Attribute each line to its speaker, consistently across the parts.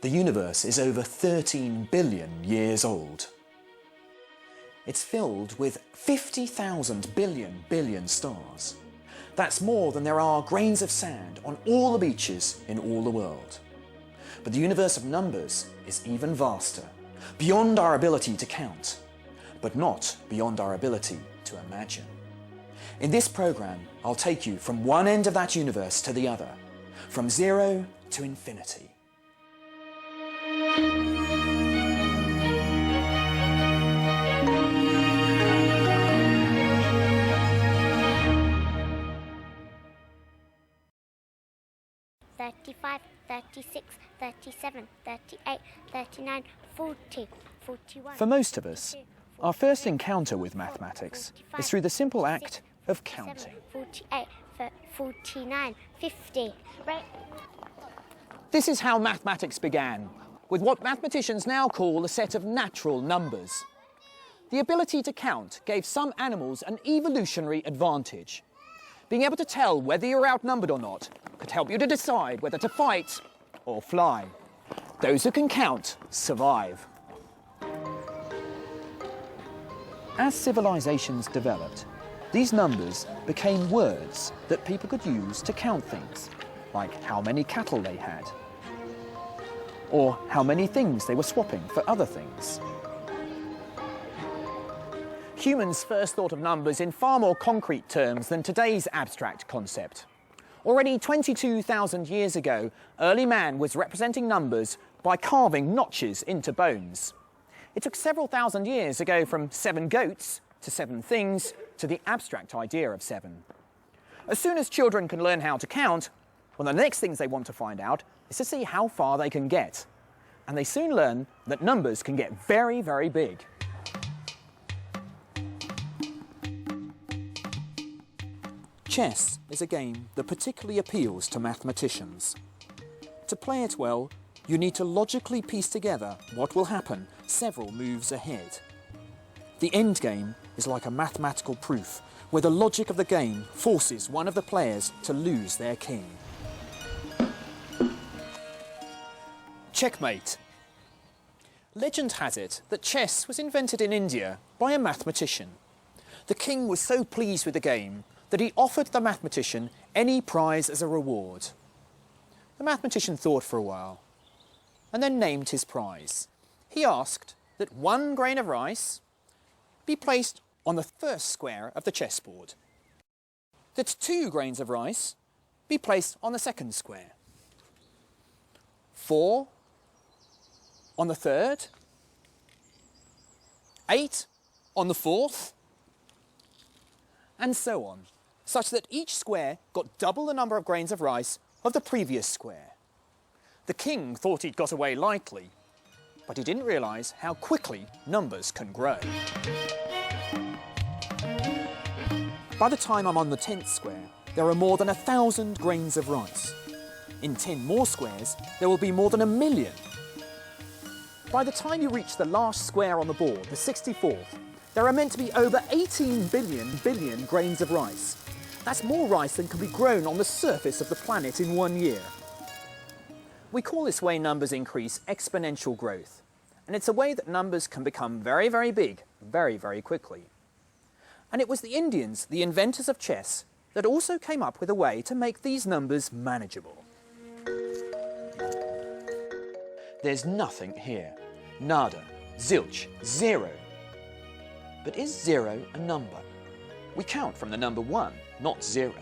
Speaker 1: The universe is over 13 billion years old. It's filled with 50,000 billion stars. That's more than there are grains of sand on all the beaches in all the world. But the universe of numbers is even vaster, beyond our ability to count, but not beyond our ability to imagine. In this programme, I'll take you from one end of that universe to the other, from zero to infinity.
Speaker 2: "35, 36, 37, 38, 39, 40, 41.
Speaker 1: For most of us, our first encounter with mathematics is through the simple act of counting.
Speaker 2: 48, 49, 50. Right.
Speaker 1: This is how mathematics began, with what mathematicians now call a set of natural numbers. The ability to count gave some animals an evolutionary advantage. Being able to tell whether you're outnumbered or not could help you to decide whether to fight or fly. Those who can count survive. As civilizations developed, these numbers became words that people could use to count things, like how many cattle they had, or how many things they were swapping for other things. Humans first thought of numbers in far more concrete terms than today's abstract concept. Already 22,000 years ago, early man was representing numbers by carving notches into bones. It took several thousand years to go from 7 goats to 7 things to the abstract idea of 7. As soon as children can learn how to count, one of the next things they want to find out is to see how far they can get. And they soon learn that numbers can get very, very big. Chess is a game that particularly appeals to mathematicians. To play it well, you need to logically piece together what will happen several moves ahead. The endgame is like a mathematical proof, where the logic of the game forces one of the players to lose their king. Checkmate. Legend has it that chess was invented in India by a mathematician. The king was so pleased with the game that he offered the mathematician any prize as a reward. The mathematician thought for a while, and then named his prize. He asked that 1 grain of rice be placed on the first square of the chessboard, that 2 grains of rice be placed on the second square, 4 on the third, 8 on the fourth, and so on, such that each square got double the number of grains of rice of the previous square. The king thought he'd got away lightly, but he didn't realise how quickly numbers can grow. By the time I'm on the 10th square, there are more than 1,000 grains of rice. In 10 more squares, there will be more than 1,000,000. By the time you reach the last square on the board, the 64th, there are meant to be over 18 billion grains of rice. That's more rice than can be grown on the surface of the planet in 1 year. We call this way numbers increase exponential growth, and it's a way that numbers can become very, very big, very, very quickly. And it was the Indians, the inventors of chess, that also came up with a way to make these numbers manageable. There's nothing here. Nada, zilch, zero. But is 0 a number? We count from the number 1, not 0.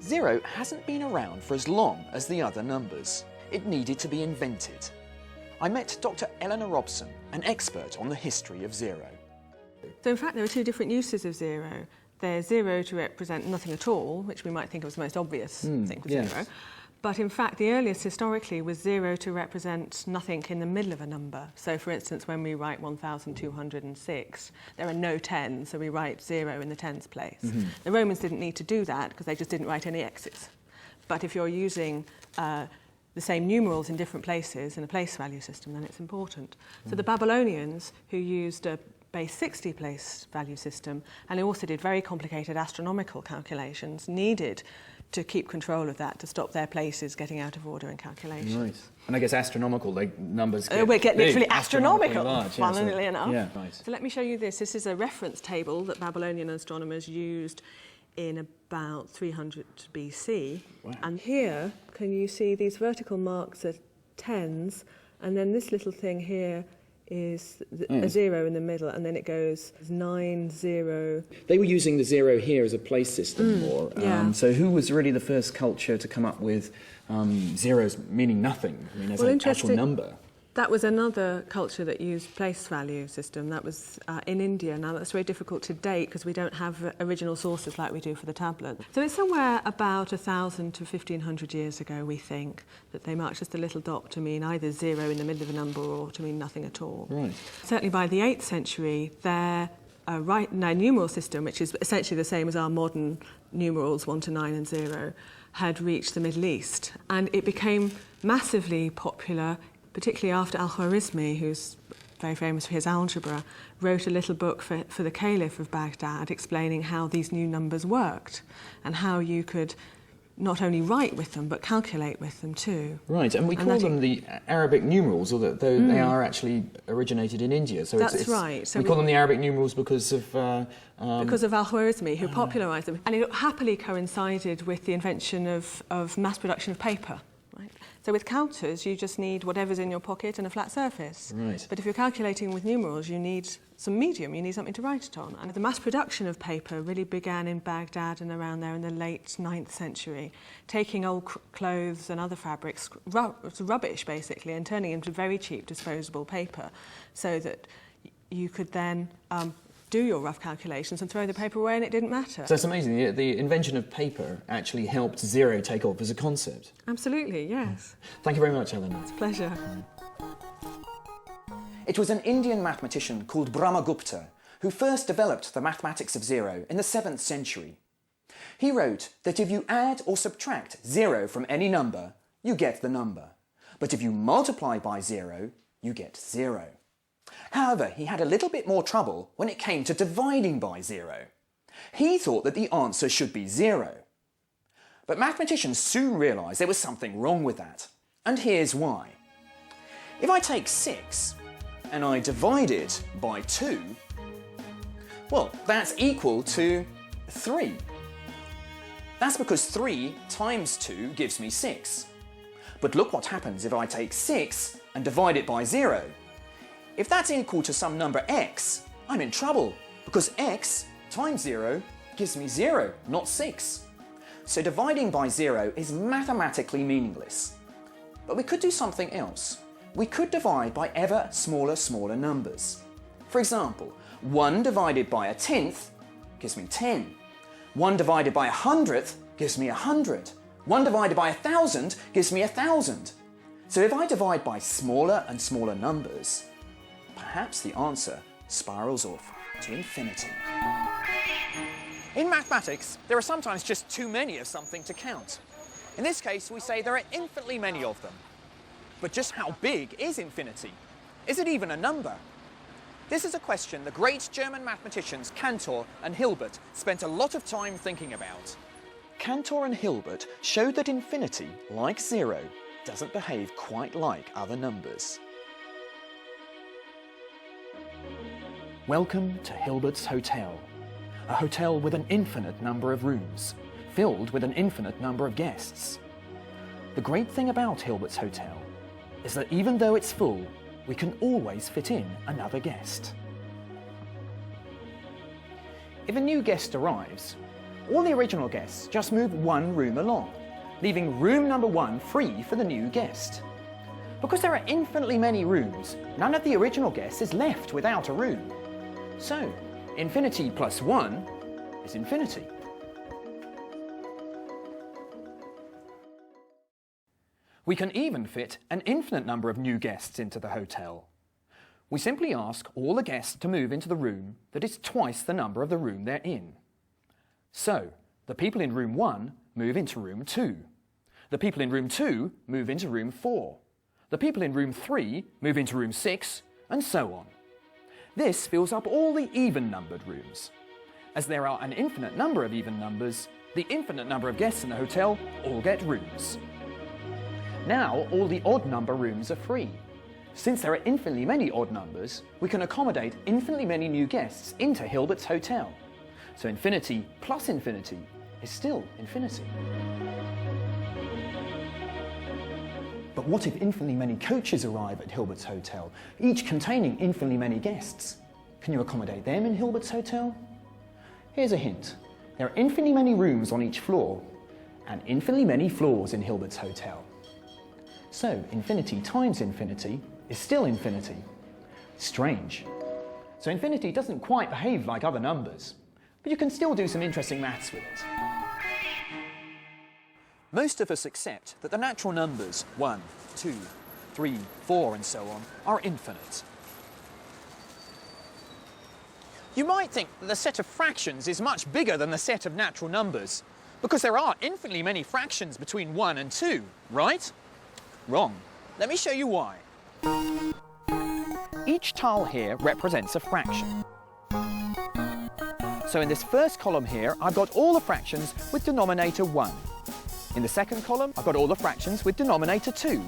Speaker 1: 0 hasn't been around for as long as the other numbers. It needed to be invented. I met Dr. Eleanor Robson, an expert on the history of 0.
Speaker 3: So in fact there are 2 different uses of 0. There's 0 to represent nothing at all, which we might think of as the most obvious thing for 0. But in fact, the earliest historically was 0 to represent nothing in the middle of a number. So for instance, when we write 1,206, there are no 10s, so we write 0 in the tens place. The Romans didn't need to do that because they just didn't write any x's. But if you're using the same numerals in different places in a place value system, then it's important. So the Babylonians, who used a base 60 place value system, and they also did very complicated astronomical calculations, needed to keep control of that, to stop their places getting out of order in calculations.
Speaker 4: Right. And I guess astronomical numbers
Speaker 3: Get
Speaker 4: big,
Speaker 3: literally astronomical,
Speaker 4: large,
Speaker 3: funnily enough.
Speaker 4: Yeah, right.
Speaker 3: So let me show you this. This is a reference table that Babylonian astronomers used in about 300 BC.
Speaker 4: Wow.
Speaker 3: And here, can you see these vertical marks are tens, and then this little thing here is a 0 in the middle, and then it goes 9, 0.
Speaker 4: They were using the 0 here as a place system more.
Speaker 3: Yeah.
Speaker 4: So who was really the first culture to come up with zeros meaning nothing, I mean, as an actual number?
Speaker 3: That was another culture that used place value system. That was in India. Now, that's very difficult to date because we don't have original sources like we do for the tablet. So it's somewhere about 1,000 to 1,500 years ago, we think, that they marked just a little dot to mean either 0 in the middle of a number or to mean nothing at all.
Speaker 4: Right.
Speaker 3: Certainly by the 8th century, their numeral system, which is essentially the same as our modern numerals 1 to 9 and 0, had reached the Middle East. And it became massively popular, particularly after Al-Khwarizmi, who's very famous for his algebra, wrote a little book for the Caliph of Baghdad explaining how these new numbers worked and how you could not only write with them but calculate with them too.
Speaker 4: Right, and we call them the Arabic numerals, although they are actually originated in India. So
Speaker 3: That's right. So
Speaker 4: we call them the Arabic numerals because of
Speaker 3: Al-Khwarizmi, who popularised them. And it happily coincided with the invention of mass production of paper. Right. So with counters, you just need whatever's in your pocket and a flat surface.
Speaker 4: Right.
Speaker 3: But if you're calculating with numerals, you need some medium, you need something to write it on. And the mass production of paper really began in Baghdad and around there in the late 9th century, taking old clothes and other fabrics, rubbish basically, and turning into very cheap disposable paper so that you could then do your rough calculations and throw the paper away and it didn't matter.
Speaker 4: So it's amazing, the invention of paper actually helped zero take off as a concept.
Speaker 3: Absolutely, yes.
Speaker 4: Thank you very much, Eleanor.
Speaker 3: It's a pleasure.
Speaker 1: It was an Indian mathematician called Brahmagupta who first developed the mathematics of zero in the 7th century. He wrote that if you add or subtract 0 from any number, you get the number. But if you multiply by 0, you get 0. However, he had a little bit more trouble when it came to dividing by 0. He thought that the answer should be 0. But mathematicians soon realised there was something wrong with that. And here's why. If I take 6 and I divide it by 2, well, that's equal to 3. That's because 3 times 2 gives me 6. But look what happens if I take 6 and divide it by 0. If that's equal to some number x, I'm in trouble, because x times 0 gives me 0, not 6. So dividing by 0 is mathematically meaningless. But we could do something else. We could divide by ever smaller numbers. For example, 1 divided by 1/10 gives me 10. 1 divided by 100th gives me 100. 1 divided by 1,000 gives me 1,000. So if I divide by smaller and smaller numbers, perhaps the answer spirals off to infinity. In mathematics, there are sometimes just too many of something to count. In this case, we say there are infinitely many of them. But just how big is infinity? Is it even a number? This is a question the great German mathematicians Cantor and Hilbert spent a lot of time thinking about. Cantor and Hilbert showed that infinity, like 0, doesn't behave quite like other numbers. Welcome to Hilbert's Hotel, a hotel with an infinite number of rooms, filled with an infinite number of guests. The great thing about Hilbert's Hotel is that even though it's full, we can always fit in another guest. If a new guest arrives, all the original guests just move one room along, leaving room number 1 free for the new guest. Because there are infinitely many rooms, none of the original guests is left without a room. So, infinity plus 1 is infinity. We can even fit an infinite number of new guests into the hotel. We simply ask all the guests to move into the room that is twice the number of the room they're in. So, the people in room 1 move into room 2. The people in room 2 move into room 4. The people in room 3 move into room 6, and so on. This fills up all the even-numbered rooms. As there are an infinite number of even numbers, the infinite number of guests in the hotel all get rooms. Now all the odd number rooms are free. Since there are infinitely many odd numbers, we can accommodate infinitely many new guests into Hilbert's hotel. So infinity plus infinity is still infinity. But what if infinitely many coaches arrive at Hilbert's hotel, each containing infinitely many guests? Can you accommodate them in Hilbert's hotel? Here's a hint. There are infinitely many rooms on each floor, and infinitely many floors in Hilbert's hotel. So infinity times infinity is still infinity. Strange. So infinity doesn't quite behave like other numbers, but you can still do some interesting maths with it. Most of us accept that the natural numbers 1, 2, 3, 4 and so on are infinite. You might think that the set of fractions is much bigger than the set of natural numbers because there are infinitely many fractions between 1 and 2, right? Wrong. Let me show you why. Each tile here represents a fraction. So in this first column here, I've got all the fractions with denominator 1. In the second column, I've got all the fractions with denominator 2. In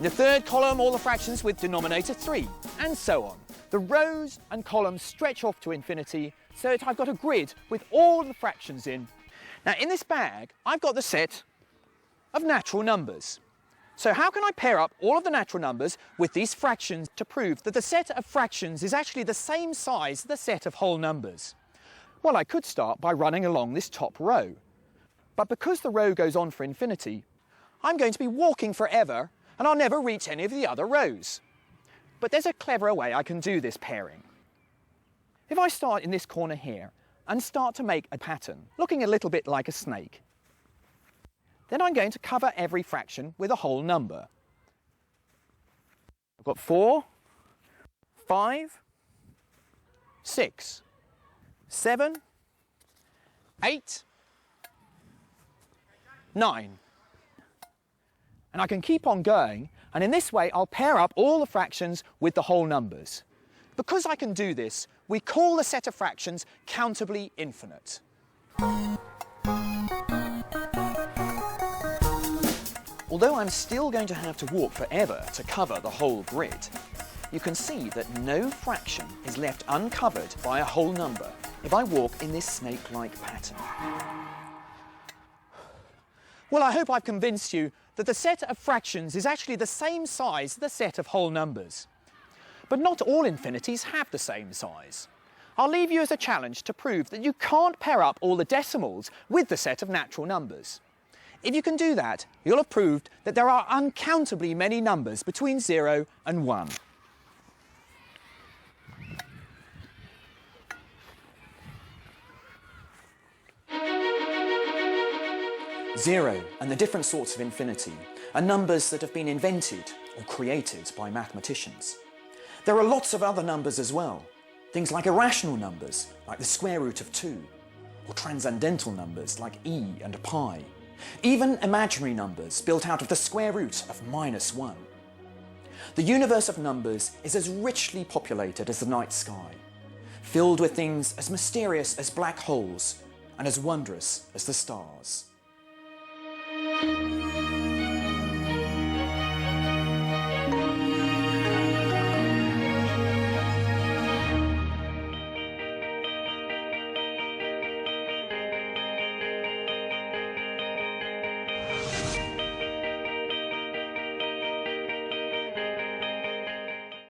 Speaker 1: the third column, all the fractions with denominator 3, and so on. The rows and columns stretch off to infinity, so that I've got a grid with all the fractions in. Now in this bag, I've got the set of natural numbers. So how can I pair up all of the natural numbers with these fractions to prove that the set of fractions is actually the same size as the set of whole numbers? Well, I could start by running along this top row. But because the row goes on for infinity, I'm going to be walking forever and I'll never reach any of the other rows. But there's a cleverer way I can do this pairing. If I start in this corner here and start to make a pattern, looking a little bit like a snake, then I'm going to cover every fraction with a whole number. I've got 4, 5, 6, 7, 8, 9. And I can keep on going, and in this way I'll pair up all the fractions with the whole numbers. Because I can do this, we call the set of fractions countably infinite. Although I'm still going to have to walk forever to cover the whole grid, you can see that no fraction is left uncovered by a whole number if I walk in this snake-like pattern. Well, I hope I've convinced you that the set of fractions is actually the same size as the set of whole numbers. But not all infinities have the same size. I'll leave you as a challenge to prove that you can't pair up all the decimals with the set of natural numbers. If you can do that, you'll have proved that there are uncountably many numbers between 0 and 1. Zero and the different sorts of infinity are numbers that have been invented or created by mathematicians. There are lots of other numbers as well, things like irrational numbers, like the square root of 2, or transcendental numbers like e and pi, even imaginary numbers built out of the square root of -1. The universe of numbers is as richly populated as the night sky, filled with things as mysterious as black holes and as wondrous as the stars.